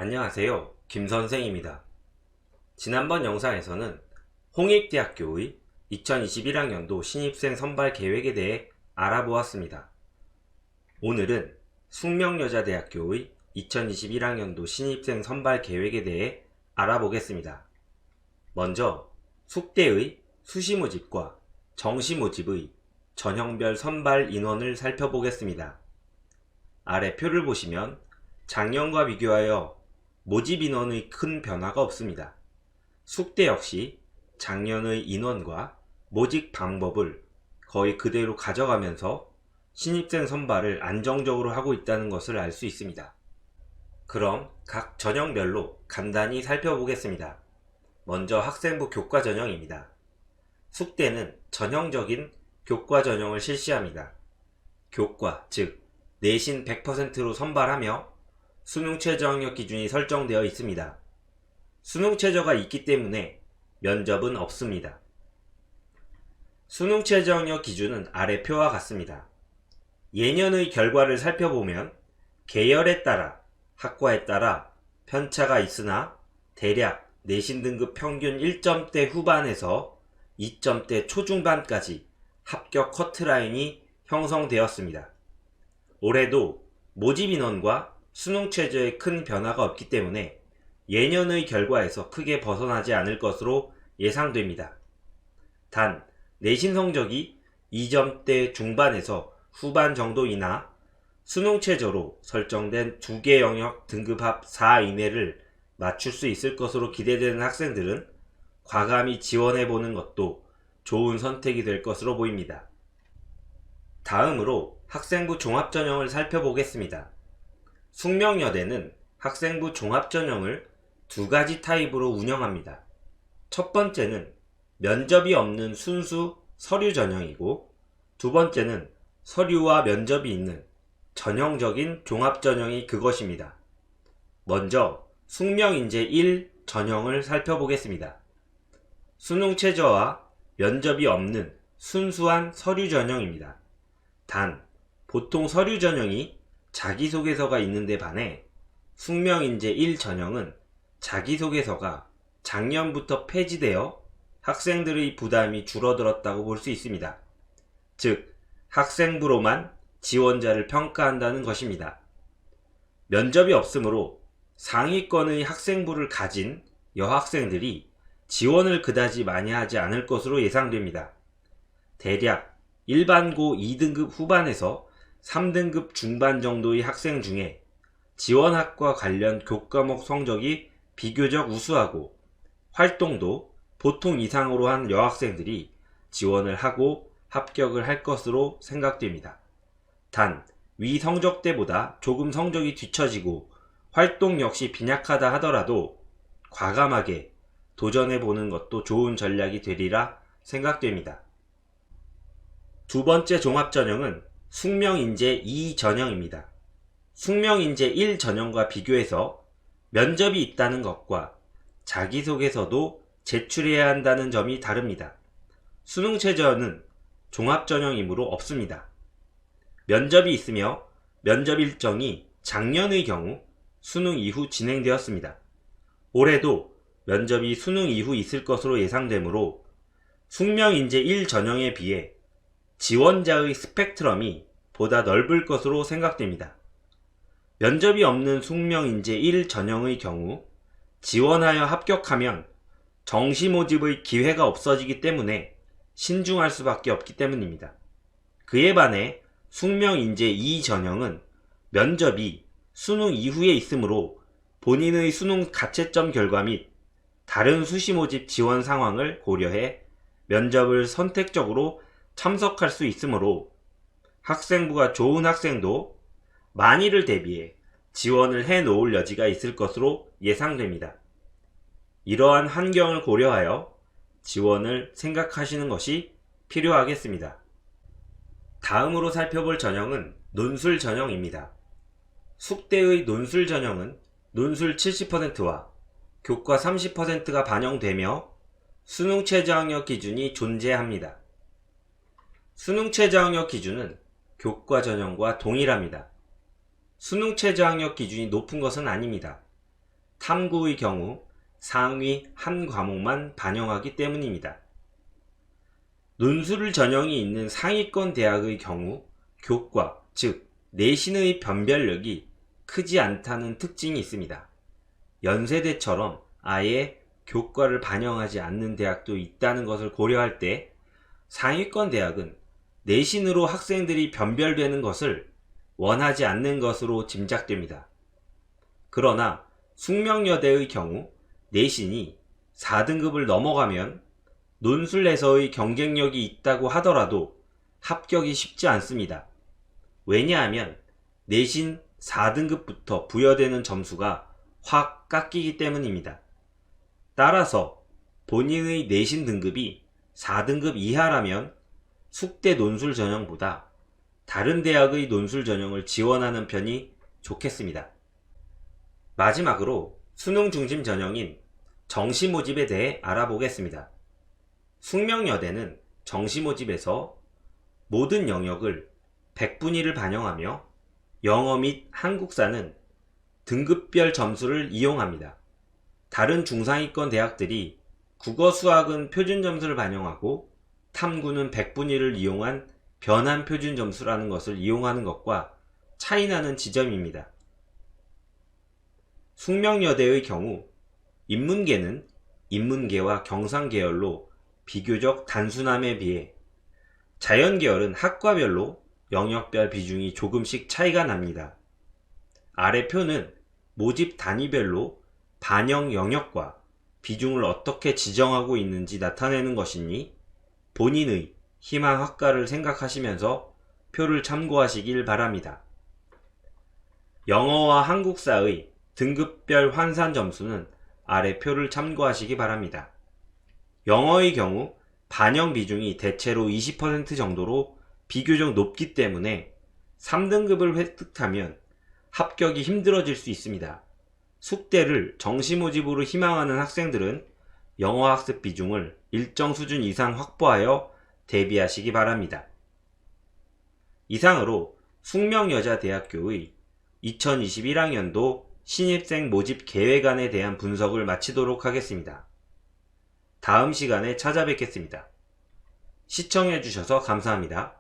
안녕하세요. 김선생입니다. 지난번 영상에서는 홍익대학교의 2021학년도 신입생 선발 계획에 대해 알아보았습니다. 오늘은 숙명여자대학교의 2021학년도 신입생 선발 계획에 대해 알아보겠습니다. 먼저 숙대의 수시모집과 정시모집의 전형별 선발 인원을 살펴보겠습니다. 아래 표를 보시면 작년과 비교하여 모집 인원의 큰 변화가 없습니다. 숙대 역시 작년의 인원과 모집 방법을 거의 그대로 가져가면서 신입생 선발을 안정적으로 하고 있다는 것을 알 수 있습니다. 그럼 각 전형별로 간단히 살펴보겠습니다. 먼저 학생부 교과 전형입니다. 숙대는 전형적인 교과 전형을 실시합니다. 교과, 즉 내신 100%로 선발하며 수능 최저학력 기준이 설정되어 있습니다. 수능 최저가 있기 때문에 면접은 없습니다. 수능 최저학력 기준은 아래 표와 같습니다. 예년의 결과를 살펴보면 계열에 따라, 학과에 따라 편차가 있으나 대략 내신 등급 평균 1점대 후반에서 2점대 초중반까지 합격 커트라인이 형성되었습니다. 올해도 모집 인원과 수능 최저에 큰 변화가 없기 때문에 예년의 결과에서 크게 벗어나지 않을 것으로 예상됩니다. 단, 내신 성적이 2점대 중반에서 후반 정도이나 수능 최저로 설정된 2개 영역 등급합 4 이내를 맞출 수 있을 것으로 기대되는 학생들은 과감히 지원해보는 것도 좋은 선택이 될 것으로 보입니다. 다음으로 학생부 종합전형을 살펴보겠습니다. 숙명여대는 학생부 종합전형을 두 가지 타입으로 운영합니다. 첫 번째는 면접이 없는 순수 서류 전형이고, 두 번째는 서류와 면접이 있는 전형적인 종합전형이 그것입니다. 먼저 숙명인재 1 전형을 살펴보겠습니다. 수능 최저와 면접이 없는 순수한 서류 전형입니다. 단, 보통 서류 전형이 자기소개서가 있는데 반해 숙명인재 1 전형은 자기소개서가 작년부터 폐지되어 학생들의 부담이 줄어들었다고 볼 수 있습니다. 즉, 학생부로만 지원자를 평가한다는 것입니다. 면접이 없으므로 상위권의 학생부를 가진 여학생들이 지원을 그다지 많이 하지 않을 것으로 예상됩니다. 대략 일반고 2등급 후반에서 3등급 중반 정도의 학생 중에 지원학과 관련 교과목 성적이 비교적 우수하고 활동도 보통 이상으로 한 여학생들이 지원을 하고 합격을 할 것으로 생각됩니다. 단, 위 성적대보다 조금 성적이 뒤처지고 활동 역시 빈약하다 하더라도 과감하게 도전해보는 것도 좋은 전략이 되리라 생각됩니다. 두 번째 종합전형은 숙명인재 2 전형입니다. 숙명인재 1 전형과 비교해서 면접이 있다는 것과 자기소개서도 제출해야 한다는 점이 다릅니다. 수능 최저는 종합전형이므로 없습니다. 면접이 있으며 면접 일정이 작년의 경우 수능 이후 진행되었습니다. 올해도 면접이 수능 이후 있을 것으로 예상되므로 숙명인재 1 전형에 비해 지원자의 스펙트럼이 보다 넓을 것으로 생각됩니다. 면접이 없는 숙명인재 1 전형의 경우 지원하여 합격하면 정시 모집의 기회가 없어지기 때문에 신중할 수밖에 없기 때문입니다. 그에 반해 숙명인재 2 전형은 면접이 수능 이후에 있으므로 본인의 수능 가채점 결과 및 다른 수시 모집 지원 상황을 고려해 면접을 선택적으로 참석할 수 있으므로 학생부가 좋은 학생도 만일을 대비해 지원을 해 놓을 여지가 있을 것으로 예상됩니다. 이러한 환경을 고려하여 지원을 생각하시는 것이 필요하겠습니다. 다음으로 살펴볼 전형은 논술 전형입니다. 숙대의 논술 전형은 논술 70%와 교과 30%가 반영되며 수능 최저학력 기준이 존재합니다. 수능 최저학력 기준은 교과 전형과 동일합니다. 수능 최저학력 기준이 높은 것은 아닙니다. 탐구의 경우 상위 한 과목만 반영하기 때문입니다. 논술 전형이 있는 상위권 대학의 경우 교과, 즉 내신의 변별력이 크지 않다는 특징이 있습니다. 연세대처럼 아예 교과를 반영하지 않는 대학도 있다는 것을 고려할 때 상위권 대학은 내신으로 학생들이 변별되는 것을 원하지 않는 것으로 짐작됩니다. 그러나 숙명여대의 경우 내신이 4등급을 넘어가면 논술에서의 경쟁력이 있다고 하더라도 합격이 쉽지 않습니다. 왜냐하면 내신 4등급부터 부여되는 점수가 확 깎이기 때문입니다. 따라서 본인의 내신 등급이 4등급 이하라면 숙대 논술 전형보다 다른 대학의 논술 전형을 지원하는 편이 좋겠습니다. 마지막으로 수능 중심 전형인 정시 모집에 대해 알아보겠습니다. 숙명여대는 정시 모집에서 모든 영역을 100분위를 반영하며 영어 및 한국사는 등급별 점수를 이용합니다. 다른 중상위권 대학들이 국어 수학은 표준 점수를 반영하고 탐구는 100분위를 이용한 변환 표준 점수라는 것을 이용하는 것과 차이나는 지점입니다. 숙명여대의 경우 인문계는 인문계와 경상계열로 비교적 단순함에 비해 자연계열은 학과별로 영역별 비중이 조금씩 차이가 납니다. 아래 표는 모집 단위별로 반영 영역과 비중을 어떻게 지정하고 있는지 나타내는 것이니 본인의 희망 학과를 생각하시면서 표를 참고하시길 바랍니다. 영어와 한국사의 등급별 환산 점수는 아래 표를 참고하시기 바랍니다. 영어의 경우 반영 비중이 대체로 20% 정도로 비교적 높기 때문에 3등급을 획득하면 합격이 힘들어질 수 있습니다. 숙대를 정시 모집으로 희망하는 학생들은 영어 학습 비중을 일정 수준 이상 확보하여 대비하시기 바랍니다. 이상으로 숙명여자대학교의 2021학년도 신입생 모집 계획안에 대한 분석을 마치도록 하겠습니다. 다음 시간에 찾아뵙겠습니다. 시청해주셔서 감사합니다.